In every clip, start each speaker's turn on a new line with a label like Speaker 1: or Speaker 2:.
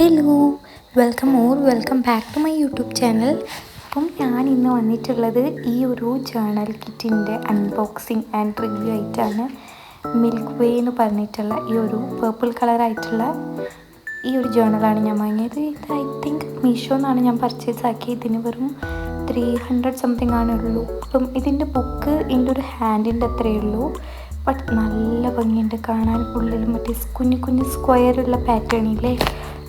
Speaker 1: Hello, welcome back to my YouTube channel. അപ്പം ഞാൻ ഇന്ന് വന്നിട്ടുള്ളത് ഈ ഒരു ജേണൽ കിറ്റിൻ്റെ അൺബോക്സിങ് ആൻഡ് റിവ്യൂ ആയിട്ടാണ്. മിൽക്ക് വേ എന്ന് പറഞ്ഞിട്ടുള്ള ഈ ഒരു പേർപ്പിൾ കളറായിട്ടുള്ള ഈ ഒരു ജേണലാണ് ഞാൻ വാങ്ങിയത്. ഇത് ഐ തിങ്ക് മീഷോ എന്നാണ് ഞാൻ പർച്ചേസ് ആക്കിയത്. ഇതിന് വെറും 300 സംതിങ് ആണുള്ളൂ. അപ്പം ഇതിൻ്റെ ബുക്ക് എൻ്റെ ഒരു ഹാൻഡിൻ്റെ അത്രയേ ഉള്ളൂ. ബട്ട് നല്ല ഭംഗിയുണ്ട് കാണാൻ. ഉള്ളിൽ മറ്റേ കുഞ്ഞു കുഞ്ഞു സ്ക്വയറുള്ള പാറ്റേണില്ലേ,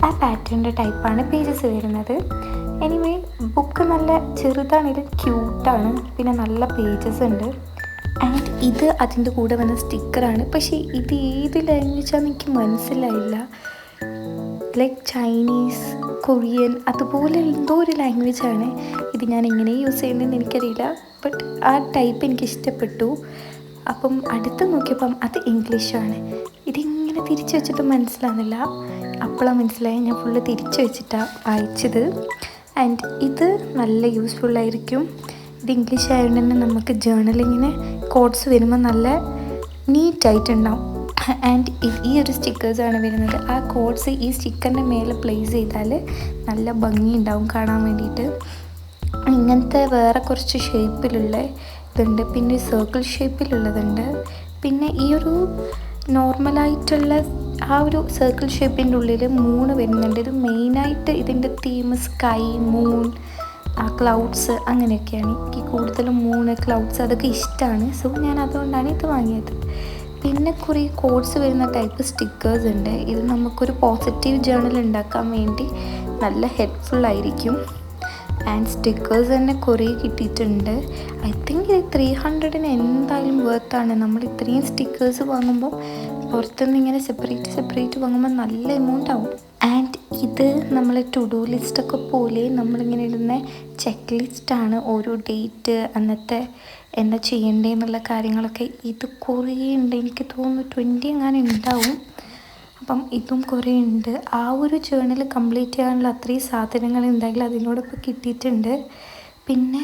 Speaker 1: ആ പാറ്റേണിൻ്റെ ടൈപ്പാണ് പേജസ് വരുന്നത്. എനിവേ ബുക്ക് നല്ല ചെറുതാണെങ്കിലും ക്യൂട്ടാണ്, പിന്നെ നല്ല പേജസ് ഉണ്ട്. ആൻഡ് ഇത് അതിൻ്റെ കൂടെ വന്ന സ്റ്റിക്കറാണ്. പക്ഷേ ഇത് ഏത് ലാംഗ്വേജാണെന്ന് എനിക്ക് മനസ്സിലായില്ല. ലൈക്ക് ചൈനീസ്, കൊറിയൻ അതുപോലെ എന്തോ ഒരു ലാംഗ്വേജാണ്. ഇത് ഞാൻ എങ്ങനെ യൂസ് ചെയ്യേണ്ടതെന്ന് എനിക്കറിയില്ല. ബട്ട് ആ ടൈപ്പ് എനിക്ക് ഇഷ്ടപ്പെട്ടു. അപ്പം അടുത്ത് നോക്കിയപ്പം അത് ഇംഗ്ലീഷാണ്. ഇതിങ്ങനെ തിരിച്ചു വെച്ചിട്ട് മനസ്സിലാകുന്നില്ല. അപ്പോഴാണ് മനസ്സിലായി, ഞാൻ ഫുള്ള് തിരിച്ചു വെച്ചിട്ടാണ് വായിച്ചത്. ആൻഡ് ഇത് നല്ല യൂസ്ഫുള്ളായിരിക്കും. ഇത് ഇംഗ്ലീഷ് ആയതുകൊണ്ട് തന്നെ നമുക്ക് ജേർണലിങ്ങിന് കോഡ്സ് വരുമ്പോൾ നല്ല നീറ്റായിട്ടുണ്ടാവും. ആൻഡ് ഈ ഒരു സ്റ്റിക്കേഴ്സാണ് വരുന്നത്. ആ കോഡ്സ് ഈ സ്റ്റിക്കറിൻ്റെ മേലെ പ്ലേസ് ചെയ്താൽ നല്ല ഭംഗി ഉണ്ടാവും കാണാൻ വേണ്ടിയിട്ട്. ഇങ്ങനത്തെ വേറെ കുറച്ച് ഷേപ്പിലുള്ള ഇതുണ്ട്, പിന്നെ സർക്കിൾ ഷേപ്പിലുള്ളതുണ്ട്, പിന്നെ ഈ ഒരു നോർമലായിട്ടുള്ള ആ ഒരു സർക്കിൾ ഷേപ്പിൻ്റെ ഉള്ളിൽ 3 വരുന്നുണ്ട്. ഇത് മെയിനായിട്ട് ഇതിൻ്റെ തീം സ്കൈ, മൂൺ, ക്ലൗഡ്സ് അങ്ങനെയൊക്കെയാണ്. എനിക്ക് കൂടുതലും മൂണ്, ക്ലൗഡ്സ് അതൊക്കെ ഇഷ്ടമാണ്. സോ ഞാൻ അതുകൊണ്ടാണ് ഇത് വാങ്ങിയത്. പിന്നെ കുറേ കോഡ്സ് വരുന്ന ടൈപ്പ് സ്റ്റിക്കേഴ്സ് ഉണ്ട്. ഇത് നമുക്കൊരു പോസിറ്റീവ് ജേർണൽ ഉണ്ടാക്കാൻ വേണ്ടി നല്ല ഹെൽപ്ഫുള്ളായിരിക്കും. ആൻഡ് സ്റ്റിക്കേഴ്സ് തന്നെ കുറേ കിട്ടിയിട്ടുണ്ട്. ഐ തിങ്ക് ഇത് 300 എന്തായാലും വേർത്താണ്. നമ്മൾ ഇത്രയും സ്റ്റിക്കേഴ്സ് വാങ്ങുമ്പോൾ പുറത്തുനിന്ന് ഇങ്ങനെ സെപ്പറേറ്റ് വാങ്ങുമ്പോൾ നല്ല എമൗണ്ട് ആവും. ആൻഡ് ഇത് നമ്മൾ ടു ഡു ലിസ്റ്റൊക്കെ പോലെ നമ്മളിങ്ങനെ ഇടുന്ന ചെക്ക് ലിസ്റ്റാണ്. ഓരോ ഡേറ്റ്, അന്നത്തെ എന്താ ചെയ്യേണ്ടതെന്നുള്ള കാര്യങ്ങളൊക്കെ. ഇത് കുറേ ഉണ്ട്, എനിക്ക് തോന്നുന്നു 20 എങ്ങാനും ഉണ്ടാവും. അപ്പം ഇതും കുറേ ഉണ്ട്. ആ ഒരു ജേർണൽ കംപ്ലീറ്റ് ചെയ്യാനുള്ള അത്രയും സാധനങ്ങൾ എന്തായാലും അതിനോടൊപ്പം കിട്ടിയിട്ടുണ്ട്. പിന്നെ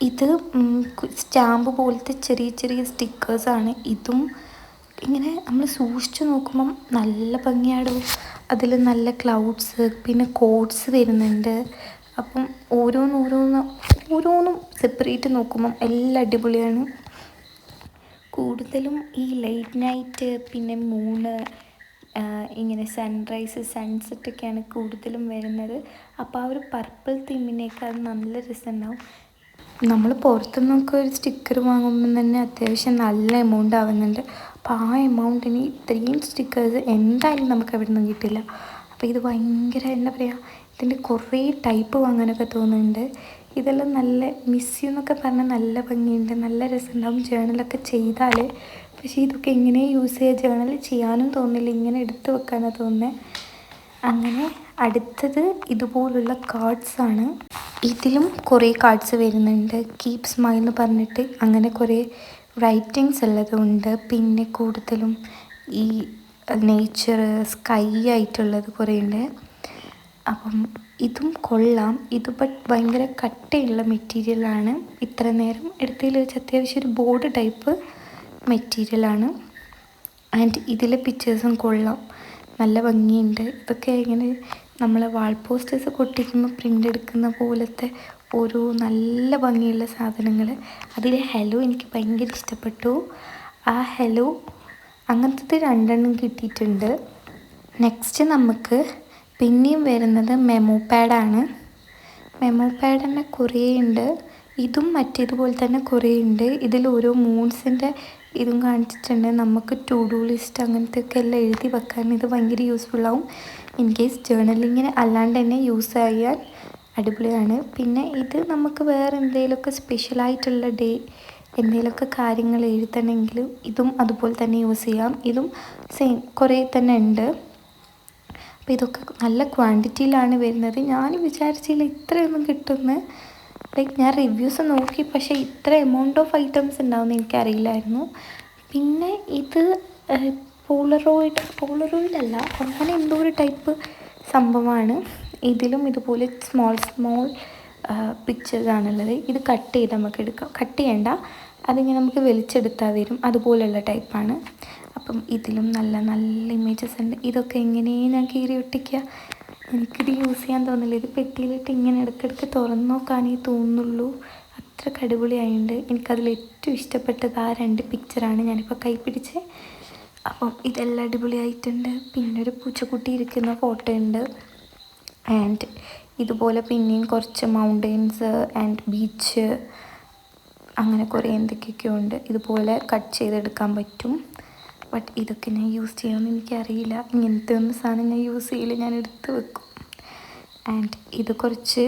Speaker 1: ഇത് സ്റ്റാമ്പ് പോലത്തെ ചെറിയ സ്റ്റിക്കേഴ്സാണ്. ഇതും ഇങ്ങനെ നമ്മൾ സൂക്ഷിച്ച് നോക്കുമ്പം നല്ല ഭംഗിയാടും. അതിൽ നല്ല ക്ലൗഡ്സ്, പിന്നെ കോഡ്സ് വരുന്നുണ്ട്. അപ്പം ഓരോന്നും സെപ്പറേറ്റ് നോക്കുമ്പം എല്ലാം അടിപൊളിയാണ്. കൂടുതലും ഈ ലൈറ്റ് നൈറ്റ്, പിന്നെ മൂണ്, ഇങ്ങനെ സൺറൈസ്, സൺസെറ്റൊക്കെയാണ് കൂടുതലും വരുന്നത്. അപ്പോൾ ആ ഒരു പർപ്പിൾ തീമിനേക്കാൾ നല്ല രസമുണ്ടാവും. നമ്മൾ പുറത്തുനിന്നൊക്കെ ഒരു സ്റ്റിക്കർ വാങ്ങുമ്പം തന്നെ അത്യാവശ്യം നല്ല എമൗണ്ട് ആവുന്നുണ്ട്. അപ്പോൾ ആ എമൗണ്ടിന് ഇത്രയും സ്റ്റിക്കേഴ്സ് എന്തായാലും നമുക്ക് അവിടെ നിന്ന് കിട്ടില്ല. അപ്പോൾ ഇത് ഭയങ്കര എന്താ പറയുക, ഇതിൻ്റെ കുറേ ടൈപ്പ് വാങ്ങാനൊക്കെ തോന്നുന്നുണ്ട്. ഇതെല്ലാം നല്ല മിസ് എന്നൊക്കെ പറഞ്ഞാൽ നല്ല ഭംഗിയുണ്ട്, നല്ല രസമുണ്ടാവും ജേർണലൊക്കെ ചെയ്താൽ. പക്ഷേ ഇതൊക്കെ എങ്ങനെ യൂസ് ചെയ്യുക, ജേർണൽ ചെയ്യാനും തോന്നില്ല, ഇങ്ങനെ എടുത്ത് വെക്കാനാണ് തോന്നുന്നത്. അങ്ങനെ അടുത്തത് ഇതുപോലുള്ള കാർഡ്സാണ്. ഇതിലും കുറേ കാർഡ്സ് വരുന്നുണ്ട്. കീപ് സ്മൈൽ എന്ന് പറഞ്ഞിട്ട് അങ്ങനെ കുറേ റൈറ്റിങ്സ് ഉള്ളതുണ്ട്. പിന്നെ കൂടുതലും ഈ നേച്ചർ, സ്കൈ ആയിട്ടുള്ളത് കുറേ ഉണ്ട്. അപ്പം ഇതും കൊള്ളാം. ഇത് ഭയങ്കര കട്ടിയുള്ള മെറ്റീരിയലാണ്. ഇത്ര നേരം എടുത്തതിൽ വെച്ച് അത്യാവശ്യം ഒരു ബോർഡ് ടൈപ്പ് മെറ്റീരിയലാണ്. ആൻഡ് ഇതിലെ പിക്ചേഴ്സും കൊള്ളാം, നല്ല ഭംഗിയുണ്ട്. ഇതൊക്കെ ഇങ്ങനെ നമ്മളെ വാൾ പോസ്റ്റേഴ്സ് ഒട്ടിക്കുമ്പോൾ പ്രിൻ്റ് എടുക്കുന്ന പോലത്തെ ഓരോ നല്ല ഭംഗിയുള്ള സാധനങ്ങൾ. അതിൽ ഹലോ എനിക്ക് ഭയങ്കര ഇഷ്ടപ്പെട്ടു. ആ ഹലോ അങ്ങനത്തെ 2 കിട്ടിയിട്ടുണ്ട്. നെക്സ്റ്റ് നമുക്ക് പിന്നെയും വരുന്നത് മെമോ പാഡാണ്. മെമോ പാഡ് തന്നെ കുറേ ഉണ്ട്. ഇതും മറ്റേതുപോലെ തന്നെ കുറേ ഉണ്ട്. ഇതിൽ ഓരോ മൂൺസിൻ്റെ ഇതും കാണിച്ചിട്ടുണ്ട്. നമുക്ക് ടു ഡു ലിസ്റ്റ് അങ്ങനത്തെയൊക്കെ എല്ലാം എഴുതി വെക്കാൻ ഇത് ഭയങ്കര യൂസ്ഫുള്ളാവും. ഇൻ കേസ് ജേർണലിങ്ങിന് അല്ലാണ്ട് തന്നെ യൂസ് ചെയ്യാൻ അടിപൊളിയാണ്. പിന്നെ ഇത് നമുക്ക് വേറെ എന്തെങ്കിലുമൊക്കെ സ്പെഷ്യലായിട്ടുള്ള ഡേ എന്തെങ്കിലുമൊക്കെ കാര്യങ്ങൾ എഴുതണമെങ്കിൽ ഇതും അതുപോലെ തന്നെ യൂസ് ചെയ്യാം. ഇതും സെയിം കുറേ തന്നെ ഉണ്ട്. അപ്പോൾ ഇതൊക്കെ നല്ല ക്വാണ്ടിറ്റിയിലാണ് വരുന്നത്. ഞാൻ വിചാരിച്ചില്ല ഇത്രയൊന്നും കിട്ടുമെന്ന്. ലൈക്ക് ഞാൻ റിവ്യൂസ് നോക്കി, പക്ഷേ ഇത്ര എമൗണ്ട് ഓഫ് ഐറ്റംസ് ഉണ്ടാവുമെന്ന് എനിക്കറിയില്ലായിരുന്നു. പിന്നെ ഇത് പോളറോയിഡല്ല, അങ്ങനെ എന്തോ ഒരു ടൈപ്പ് സംഭവമാണ്. ഇതിലും ഇതുപോലെ സ്മോൾ പിക്ചേഴ്സാണുള്ളത്. ഇത് കട്ട് ചെയ്ത് നമുക്ക് എടുക്കാം. കട്ട് ചെയ്യേണ്ട, അതിങ്ങനെ നമുക്ക് വലിച്ചെടുത്താൽ വരും, അതുപോലെയുള്ള ടൈപ്പാണ്. അപ്പം ഇതിലും നല്ല ഇമേജസ് ഉണ്ട്. ഇതൊക്കെ എങ്ങനെയാണ് ഞാൻ കീറി ഒട്ടിക്കുക, എനിക്കിത് യൂസ് ചെയ്യാൻ തോന്നില്ല. ഇത് പെട്ടിയിലിട്ട് ഇങ്ങനെ ഇടയ്ക്കിടയ്ക്ക് തുറന്നു നോക്കാനേ തോന്നുള്ളൂ. അത്ര അടിപൊളിയായിട്ടുണ്ട്. എനിക്കതിൽ ഏറ്റവും ഇഷ്ടപ്പെട്ടത് ആ 2 പിക്ചറാണ് ഞാനിപ്പോൾ കൈ പിടിച്ച്. അപ്പം ഇതെല്ലാം അടിപൊളിയായിട്ടുണ്ട്. പിന്നെ ഒരു പൂച്ചക്കുട്ടി ഇരിക്കുന്ന ഫോട്ടോ ഉണ്ട്. ആൻഡ് ഇതുപോലെ പിന്നെയും കുറച്ച് മൗണ്ടെയ്ൻസ് ആൻഡ് ബീച്ച് അങ്ങനെ കുറേ എന്തൊക്കെയൊക്കെയോ ഉണ്ട്. ഇതുപോലെ കട്ട് ചെയ്തെടുക്കാൻ പറ്റും. ബട്ട് ഇതൊക്കെ ഞാൻ യൂസ് ചെയ്യാമെന്ന് എനിക്കറിയില്ല. ഇങ്ങനത്തെ ഒന്നും സാധനം ഞാൻ യൂസ് ചെയ്യില്ല, ഞാൻ എടുത്ത് വെക്കും. ആൻഡ് ഇത് കുറച്ച്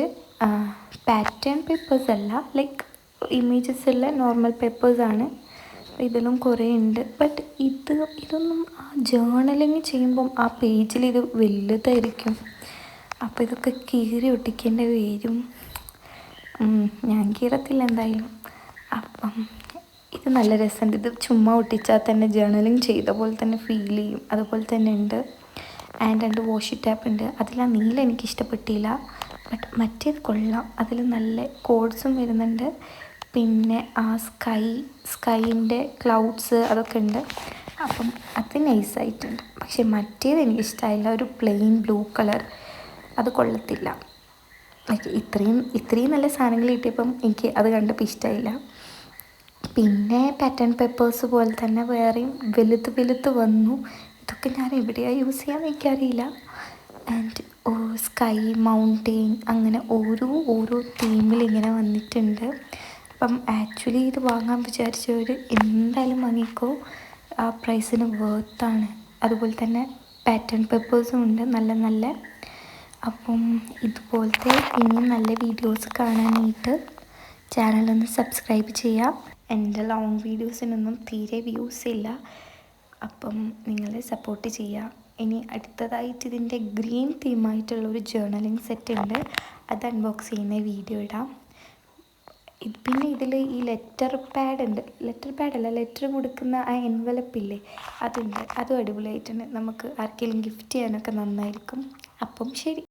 Speaker 1: പാറ്റേൺ പേപ്പേഴ്സ് അല്ല, ലൈക്ക് ഇമേജസ് ഉള്ള നോർമൽ പേപ്പേഴ്സാണ്. ഇതിലും കുറേ ഉണ്ട്. ബട്ട് ഇതൊന്നും ആ ജേർണലിങ് ചെയ്യുമ്പം ആ പേജിൽ ഇത് വലുതായിരിക്കും. അപ്പോൾ ഇതൊക്കെ കീറി ഒട്ടിക്കേണ്ടി വരും. ഞാൻ കീറത്തില്ല എന്തായാലും. അപ്പം ഇത് നല്ല രസമുണ്ട്. ഇത് ചുമ്മാ ഒട്ടിച്ചാൽ തന്നെ ജേർണലിങ് ചെയ്ത പോലെ തന്നെ ഫീൽ ചെയ്യും. അതുപോലെ തന്നെ ഉണ്ട്. ആൻഡ് 2 വാഷി ടാപ്പ് ഉണ്ട്. അതിൽ ആ നീല എനിക്ക് ഇഷ്ടപ്പെട്ടില്ല. ബട്ട് മറ്റേത് കൊള്ളാം. അതിൽ നല്ല കോഡ്സും വരുന്നുണ്ട്. പിന്നെ ആ സ്കൈൻ്റെ ക്ലൗഡ്സ് അതൊക്കെ ഉണ്ട്. അപ്പം അത് നൈസായിട്ടുണ്ട്. പക്ഷെ മറ്റേത് എനിക്കിഷ്ടമായില്ല. ഒരു പ്ലെയിൻ ബ്ലൂ കളർ അത് കൊള്ളത്തില്ല. ലൈക്ക് ഇത്രയും നല്ല സാധനങ്ങൾ കിട്ടിയപ്പം എനിക്ക് അത് കണ്ടപ്പോൾ ഇഷ്ടമായില്ല. പിന്നെ പാറ്റേൺ പേപ്പേഴ്സ് പോലെ തന്നെ വേറെയും വലുത് വന്നു. ഇതൊക്കെ ഞാൻ എവിടെയാണ് യൂസ് ചെയ്യാമെന്ന് എനിക്കറിയില്ല. ആൻഡ് സ്കൈ, മൗണ്ടെയിൻ അങ്ങനെ ഓരോ തീമിൽ ഇങ്ങനെ വന്നിട്ടുണ്ട്. അപ്പം ആക്ച്വലി ഇത് വാങ്ങാൻ വിചാരിച്ചവർ എന്തായാലും വാങ്ങിക്കോ, ആ പ്രൈസിന് വേർത്താണ്. അതുപോലെ തന്നെ പാറ്റേൺ പേപ്പേഴ്സും ഉണ്ട് നല്ല. അപ്പം ഇതുപോലത്തെ ഇനിയും നല്ല വീഡിയോസ് കാണാനായിട്ട് ചാനലൊന്ന് സബ്സ്ക്രൈബ് ചെയ്യാം. എൻ്റെ ലോങ് വീഡിയോസിനൊന്നും തീരെ വ്യൂസ് ഇല്ല. അപ്പം നിങ്ങൾ സപ്പോർട്ട് ചെയ്യുക. ഇനി അടുത്തതായിട്ട് ഇതിൻ്റെ ഗ്രീൻ തീമായിട്ടുള്ളൊരു ജേർണലിങ് സെറ്റ് ഉണ്ട്. അത് അൺബോക്സ് ചെയ്യുന്ന വീഡിയോ ഇടാം. പിന്നെ ഇതിൽ ഈ ലെറ്റർ കൊടുക്കുന്ന ആ എൻവലപ്പില്ലേ, അതുണ്ട്. അതും അടിപൊളിയായിട്ടുണ്ട്. നമുക്ക് ആർക്കെങ്കിലും ഗിഫ്റ്റ് ചെയ്യാനൊക്കെ നന്നായിരിക്കും. അപ്പം ശരി.